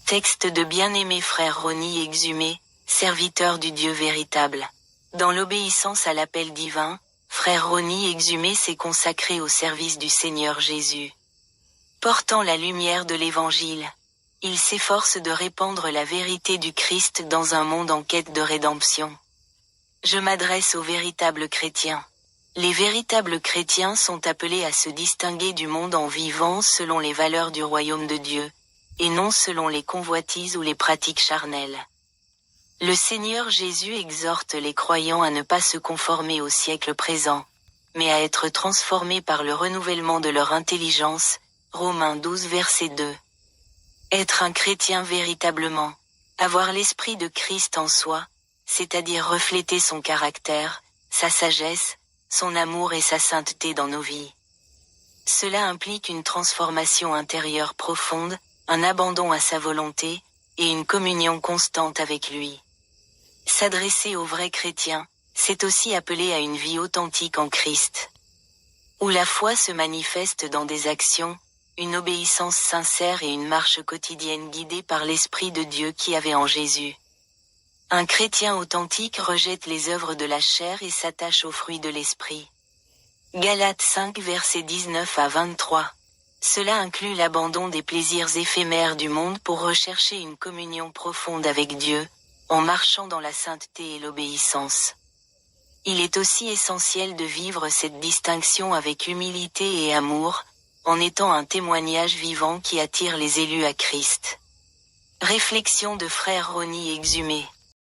Texte de bien-aimé frère Rony Exhumé, serviteur du Dieu véritable. Dans l'obéissance à l'appel divin, frère Rony Exhumé s'est consacré au service du Seigneur Jésus. Portant la lumière de l'Évangile, il s'efforce de répandre la vérité du Christ dans un monde en quête de rédemption. Je m'adresse aux véritables chrétiens. Les véritables chrétiens sont appelés à se distinguer du monde en vivant selon les valeurs du royaume de Dieu, et non selon les convoitises ou les pratiques charnelles. Le Seigneur Jésus exhorte les croyants à ne pas se conformer au siècle présent, mais à être transformés par le renouvellement de leur intelligence. Romains 12 verset 2. Être un chrétien véritablement, avoir l'esprit de Christ en soi, c'est-à-dire refléter son caractère, sa sagesse, son amour et sa sainteté dans nos vies. Cela implique une transformation intérieure profonde, un abandon à sa volonté, et une communion constante avec lui. S'adresser aux vrais chrétiens, c'est aussi appeler à une vie authentique en Christ, où la foi se manifeste dans des actions, une obéissance sincère et une marche quotidienne guidée par l'Esprit de Dieu qui avait en Jésus. Un chrétien authentique rejette les œuvres de la chair et s'attache aux fruits de l'Esprit. Galates 5 versets 19 à 23. Cela inclut l'abandon des plaisirs éphémères du monde pour rechercher une communion profonde avec Dieu, en marchant dans la sainteté et l'obéissance. Il est aussi essentiel de vivre cette distinction avec humilité et amour, en étant un témoignage vivant qui attire les élus à Christ. Réflexion de frère Rony Exhumé.